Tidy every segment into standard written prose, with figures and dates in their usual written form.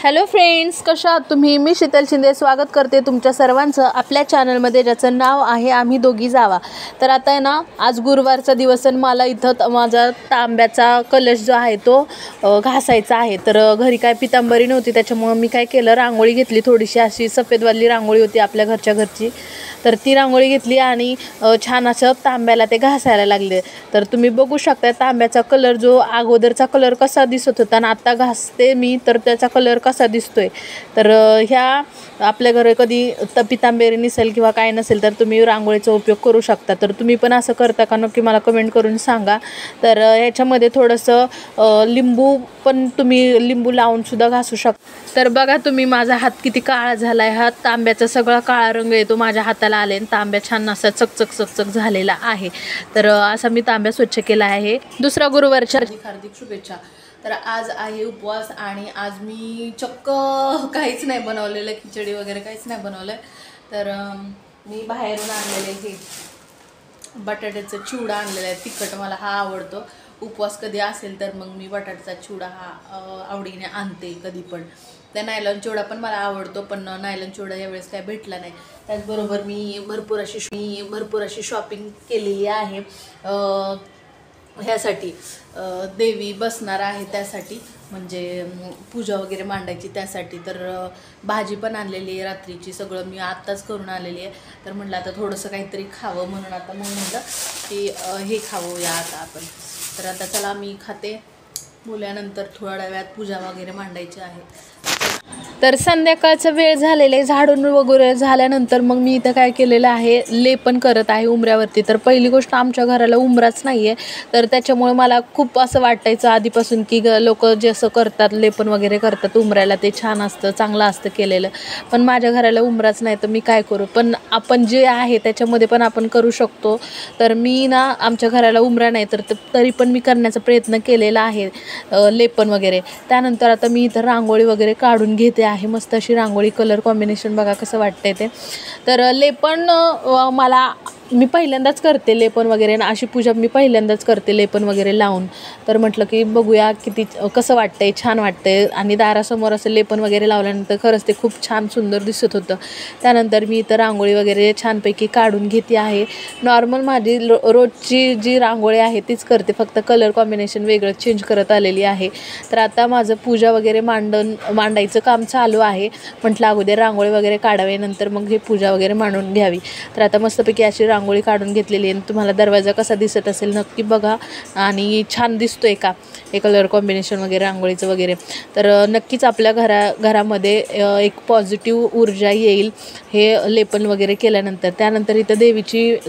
Hello friends, कशा आहात तुम्ही? मी शीतल शिंदे स्वागत करते तुमच्या सर्वांचं आपल्या चॅनलमध्ये, ज्याचं नाव आहे आम्ही दोघी जावा. तर आता आहे ना, आज गुरुवारचा दिवस आणि मला इथं माझा तांब्याचा कलश जो आहे तो घासायचा आहे. तर घरी काय पितांबरी नव्हती, त्याच्यामुळं मी काय केलं, रांगोळी घेतली. थोडीशी अशी सफेदवाली रांगोळी होती आपल्या घरच्या घरची, तर ती रांगोळी घेतली आणि छान असं तांब्याला ते घासायला लागले. तर तुम्ही बघू शकता तांब्याचा कलर, जो अगोदरचा कलर कसा दिसत होता आणि आता घासते मी तर त्याचा कलर कसा दिसतोय. तर ह्या आपल्या घरी कधी पितांबरी नसेल किंवा काय नसेल तर तुम्ही रांगोळीचा उपयोग करू शकता. तर तुम्ही पण असं करता का, नक्की मला कमेंट करून सांगा. तर ह्याच्यामध्ये थोडंसं लिंबू पण, तुम्ही लिंबू लावून सुद्धा घासू शकता. तर बघा तुम्ही, माझा हात किती काळा झाला आहे. हा तांब्याचा सगळा काळा रंग येतो माझ्या हाताला आले आणि तांब्या छान असा चकचक चकचक झालेला आहे. तर असा मी तांब्या स्वच्छ केला आहे. दुसरा गुरुवारच्या हार्दिक शुभेच्छा. तर आज आहे उपवास आणि आज मी चक्क काहीच नाही बनवलेलं, खिचडी वगैरे काहीच नाही बनवलं. तर मी बाहेरून आणलेले हे बटाट्याचा चिवडा आणलेला आहे, तिखट, मला हा आवडतो. उपवास कधी असेल तर मग मी बटाट्याचा चिवडा हा आवडीने आणते कधी पण. त्या नायलॉन चिवडा पण मला आवडतो, पण नायलॉन चिवडा यावेळेस काय भेटला नाही. त्याचबरोबर मी भरपूर अशी शॉपिंग केलेली आहे ह्यासाठी. देवी बसणार आहे त्यासाठी, म्हणजे पूजा वगैरे मांडायची त्यासाठी. तर भाजी पण आणलेली आहे रात्रीची, सगळं मी आत्ताच करून आलेली आहे. तर म्हटलं आता थोडंसं काहीतरी खावं, म्हणून आता मग म्हटलं की हे खावूया आता आपण. तर आता चला मी खाते, बोलल्यानंतर थोड्या वेळात पूजा वगैरे मांडायची आहे. तर संध्याकाळचा वेळ झालेला आहे, झाडून वगैरे झाल्यानंतर मग मी इथं काय केलेलं आहे, लेपन करत आहे उंबऱ्यावरती. तर पहिली गोष्ट, आमच्या घराला उंबराच नाही आहे, तर त्याच्यामुळे मला खूप असं वाटायचं आधीपासून की लोक जसं करतात, लेपन वगैरे करतात उंबऱ्याला, ते छान असतं, चांगलं असतं केलेलं. पण माझ्या घराला उंबराच नाही, तर मी काय करू. पण आपण जे आहे त्याच्यामध्ये पण आपण करू शकतो. तर मी ना, आमच्या घराला उंबरा नाही, तर तरी पण मी करण्याचा प्रयत्न केलेला आहे लेपन वगैरे. त्यानंतर आता मी इथं रांगोळी वगैरे काढून घेते आहे, मस्त अशी रांगोळी. कलर कॉम्बिनेशन बघा कसं वाटतंय ते. तर लेपन मी पहिल्यांदाच करते लेपन वगैरे, आणि अशी पूजा मी पहिल्यांदाच करते लेपन वगैरे लावून. तर म्हटलं की बघूया किती कसं वाटतंय, छान वाटतंय. आणि दारासमोर असं लेपन वगैरे लावल्यानंतर खरंच ते खूप छान सुंदर दिसत होतं. त्यानंतर मी इथं रांगोळी वगैरे छानपैकी काढून घेते आहे. नॉर्मल माझी रोजची जी रांगोळी आहे तीच करते, फक्त कलर कॉम्बिनेशन वेगळं चेंज करत आलेली आहे. तर आता माझं पूजा वगैरे मांडायचं काम चालू आहे. म्हटलं अगोदर रांगोळी वगैरे काढावी, नंतर मग हे पूजा वगैरे मांडून घ्यावी. तर आता मस्तपैकी अशी रांगोळी काढून घेतलेली आहे. तुम्हाला दरवाजा कसा दिसत असेल नक्की बघा, आणि छान दिसतोय का हे कलर कॉम्बिनेशन वगैरे रांगोळीचं वगैरे. तर नक्कीच आपल्या घरामध्ये एक पॉझिटिव्ह ऊर्जा येईल हे लेपन वगैरे केल्यानंतर. त्यानंतर इथं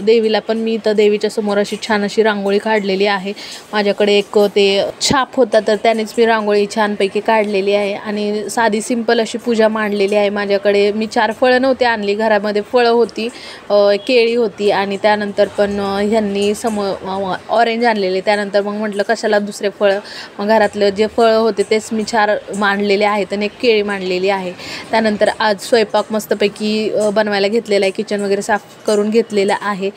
देवीला पण मी इथं देवीच्या समोर अशी छान अशी रांगोळी काढलेली आहे. माझ्याकडे एक ते छाप होता, तर त्यानेच मी रांगोळी छानपैकी काढलेली आहे आणि साधी सिंपल अशी पूजा मांडलेली आहे. माझ्याकडे मी 4 फळं नव्हते आणली, घरामध्ये फळं होती, केळी होती, आणि त्यानंतर पण ह्यांनी ऑरेंज आणलेले. त्यानंतर मग म्हटलं कशाला दुसरे फळं, मग घरातलं जे फळं होते तेच मी 4 मांडलेले आहेत आणि एक केळी मांडलेली आहे. त्यानंतर आज स्वयंपाक मस्तपैकी बनवायला घेतलेला आहे. किचन वगैरे साफ करून घेतलेलं आहे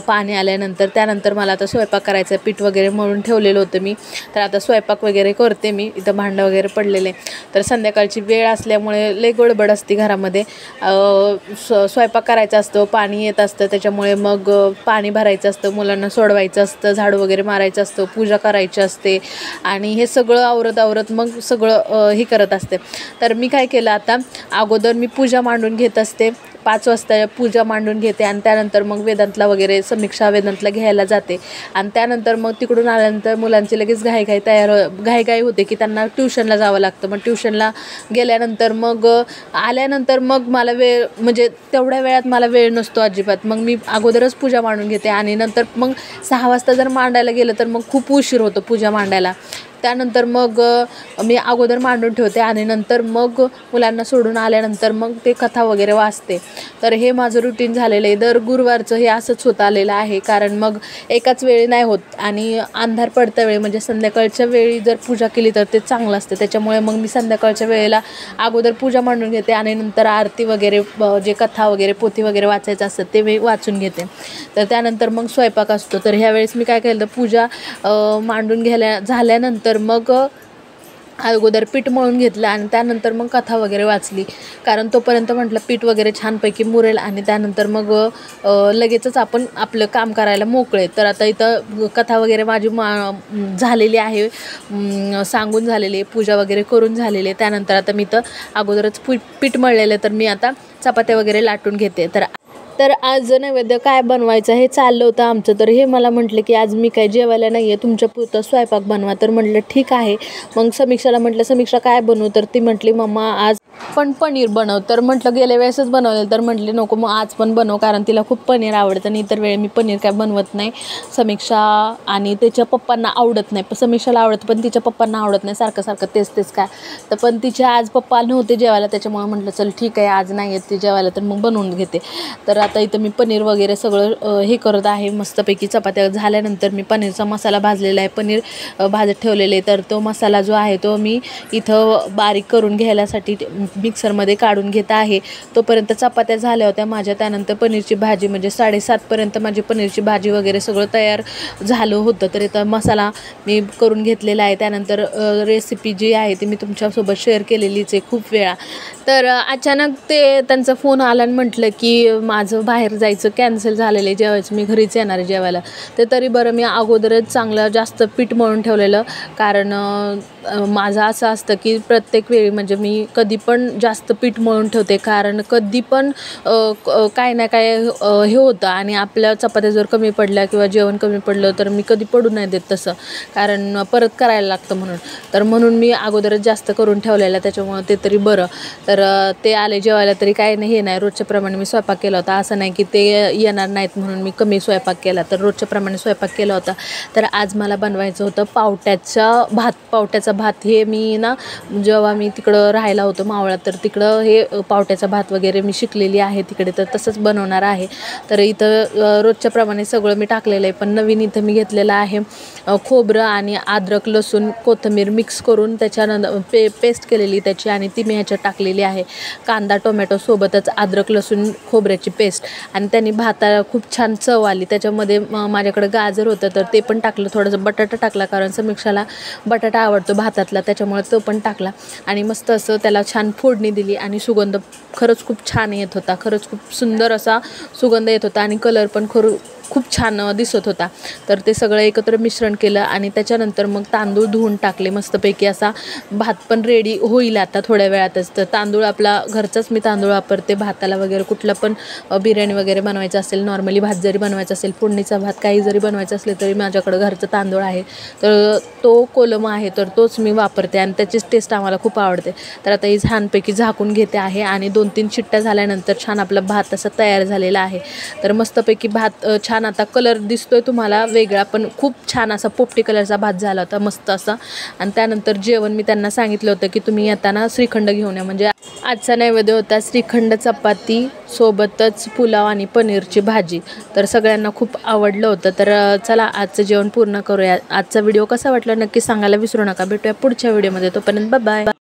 पाणी आल्यानंतर. त्यानंतर मला आता स्वयंपाक करायचं, पीठ वगैरे मळून ठेवलेलं होतं मी. तर आता स्वयंपाक वगैरे करते मी. इथं भांडं वगैरे पडलेले. तर संध्याकाळची वेळ असल्यामुळे लय गडबड असते घरामध्ये. स्वयंपाक करायचा असतो, पाणी येत असतं, त्याच्यामुळे मग पाणी भरायचं असतं, मुलांना सोडवायचं असतं, झाडू वगैरे मारायचं असतं, पूजा करायची असते, आणि हे सगळं आवरत मग सगळं हे करत असते. तर मी काय केलं, आता अगोदर मी पूजा मांडून घेत असते. 5 वाजता पूजा मांडून घेते आणि त्यानंतर मग वेदांतला वगैरे समीक्षा वेदांतला घ्यायला जाते. आणि त्यानंतर मग तिकडून आल्यानंतर मुलांची लगेच घाई होते की त्यांना ट्युशनला जावं लागतं. मग ट्युशनला गेल्यानंतर मग आल्यानंतर मग मला वेळ, म्हणजे तेवढ्या वेळात मला वेळ नसतो अजिबात. मग मी अगोदरच पूजा मांडून घेते आणि नंतर मग 6 वाजता जर मांडायला गेलं तर मग खूप उशीर होतो पूजा मांडायला. त्यानंतर मग मी अगोदर मांडून ठेवते आणि नंतर मग मुलांना सोडून आल्यानंतर मग ते कथा वगैरे वाचते. तर हे माझं रुटीन झालेलं आहे. दर गुरुवारचं हे असंच होत आलेलं आहे, कारण मग एकाच वेळी नाही होत आणि अंधार पडत्या वेळी, म्हणजे संध्याकाळच्या वेळी जर पूजा केली तर ते चांगलं असतं. त्याच्यामुळे मग मी संध्याकाळच्या वेळेला अगोदर पूजा मांडून घेते आणि नंतर आरती वगैरे, जे कथा वगैरे पोथी वगैरे वाचायचं असतं ते मी वाचून घेते. तर त्यानंतर मग स्वयंपाक असतो. तर ह्यावेळेस मी काय केलं, पूजा मांडून झाल्यानंतर मग अगोदर पीठ मळून घेतलं आणि त्यानंतर मग कथा वगैरे वाचली, कारण तोपर्यंत म्हटलं पीठ वगैरे छानपैकी मुरेल आणि त्यानंतर मग लगेचच आपण आपलं काम करायला मोकळे. तर आता इथं कथा वगैरे माझी झालेली आहे, सांगून झालेली आहे, पूजा वगैरे करून झालेली आहे. त्यानंतर आता मी इथं अगोदरच पीठ मळलेलं, तर मी आता चपात्या वगैरे लाटून घेते. तर आज नैवेद्य काय बनवायचं हे चाललं होतं आमचं. तर हे मला म्हटलं की आज मी काय जेवायला नाही आहे, तुमच्या पुरतं स्वयंपाक बनवा. तर म्हटलं ठीक आहे. मग समीक्षाला म्हटलं, समीक्षा काय बनवू? तर ती म्हटली मम्मा आज पण पनीर बनव. तर म्हटलं गेल्या वेळेसच बनवलेलं, तर म्हटली नको मग आज पण बनव, कारण तिला खूप पनीर आवडतं आणि इतर वेळी मी पनीर काय बनवत नाही. समीक्षा आणि त्याच्या पप्पांना आवडत नाही, समीक्षाला आवडतं पण तिच्या पप्पांना आवडत नाही, सारखं सारखं तेच काय. तर पण तिचे आज पप्पा नव्हते जेवायला, त्याच्यामुळे म्हटलं चल ठीक आहे आज नाही येत ती जेवायला, तर मग बनवून घेते. तर आता इथं मी पनीर वगैरे सगळं हे करत आहे. मस्तपैकी चपात्या झाल्यानंतर मी पनीरचा मसाला भाजलेला आहे, पनीर भाजत ठेवलेले. तर तो मसाला जो आहे तो मी इथं बारीक करून घ्यायसाठी मिक्सरमध्ये काढून घेत आहे. तोपर्यंत चपात्या झाल्या होत्या माझ्या. त्यानंतर पनीरची भाजी म्हणजे 7:30पर्यंत माझी पनीरची भाजी वगैरे सगळं तयार झालं होतं. तर इथं मसाला मी करून घेतलेला आहे. त्यानंतर रेसिपी जी आहे ती मी तुमच्यासोबत शेअर केलेलीच आहे खूप वेळा. तर अचानक त्यांचा फोन आला आणि म्हटलं की माझं बाहेर जायचं कॅन्सल झालेलं आहे, जेवायचं मी घरीच येणार आहे जेवायला. ते तरी बरं मी अगोदरच चांगलं जास्त पीठ मळून ठेवलेलं, कारण माझं असं असतं की प्रत्येक वेळी म्हणजे मी कधी पण जास्त पीठ मळून ठेवते, कारण कधी पण काय ना काय हे होतं आणि आपल्या चपात्या जर कमी पडल्या किंवा जेवण कमी पडलं तर मी कधी पडू नाही देत तसं, कारण परत करायला लागतं म्हणून. तर म्हणून मी अगोदरच जास्त करून ठेवलेलं, त्याच्यामुळं ते तरी बरं. तर ते आले जेवायला तरी काय नाही, हे नाही, रोजच्याप्रमाणे मी स्वयंपाक केला होता. असं नाही की ते येणार नाहीत म्हणून मी कमी स्वयंपाक केला, तर रोजच्याप्रमाणे स्वयंपाक केला होता. तर आज मला बनवायचं होतं पावट्याचा भात. हे मी ना जेव्हा मी तिकडं राहायला होतो मावळात, तर तिकडं हे पावट्याचा भात वगैरे मी शिकलेली आहे तिकडे, तर तसंच बनवणार आहे. तर इथं रोजच्याप्रमाणे सगळं मी टाकलेलं आहे, पण नवीन इथं मी घेतलेलं आहे खोबरं आणि अद्रक लसूण कोथिंबीर मिक्स करून त्याच्यानंतर पेस्ट केलेली त्याची, आणि ती मी ह्याच्यात टाकलेली आहे. कांदा टोमॅटो सोबतच अद्रक लसूण खोबऱ्याची पेस्ट, आणि त्यांनी भाताला खूप छान चव आली. त्याच्यामध्ये माझ्याकडे गाजर होतं तर ते पण टाकलं, थोडंसं बटाटा टाकला, कारण समीक्षाला बटाटा आवडतो भातातला, त्याच्यामुळे तो पण टाकला. आणि मस्त असं त्याला छान फोडणी दिली आणि सुगंध खरंच खूप छान येत होता. खरंच खूप सुंदर असा सुगंध येत होता आणि कलर पण खूप छान दिसत होता. तर ते सगळं एकत्र मिश्रण केलं आणि त्याच्यानंतर मग तांदूळ धुवून टाकले. मस्तपैकी असा भात पण रेडी होईल आता थोड्या वेळातच. तर तांदूळ आपला घरचाच मी तांदूळ वापरते भाताला वगैरे, कुठला पण बिर्याणी वगैरे बनवायचं असेल, नॉर्मली भात जरी बनवायचा असेल, फोडणीचा भात काही जरी बनवायचं असले तरी माझ्याकडं घरचं तांदूळ आहे. तर तो कोलम आहे तर तोच मी वापरते आणि त्याचीच टेस्ट आम्हाला खूप आवडते. तर आता ही छानपैकी झाकून घेते आहे आणि 2-3 शिट्ट्या झाल्यानंतर छान आपला भात असा तयार झालेला आहे. तर मस्तपैकी भात छान आता कलर दिसतोय तुम्हाला वेगळा, पण खूप छान असा पोपटी कलरचा भात झाला होता मस्त असा. आणि त्यानंतर जेवण मी त्यांना सांगितलं होतं की तुम्ही येताना श्रीखंड घेऊन या, म्हणजे आजचा नैवेद्य होता श्रीखंड, चपाती सोबतच पुलाव आणि पनीरची भाजी. तर सगळ्यांना खूप आवडलं होतं. तर चला आजचं जेवण पूर्ण करूया. आजचा व्हिडिओ कसा वाटला नक्की सांगायला विसरू नका. भेटूया पुढच्या व्हिडिओमध्ये, तोपर्यंत बाय बाय.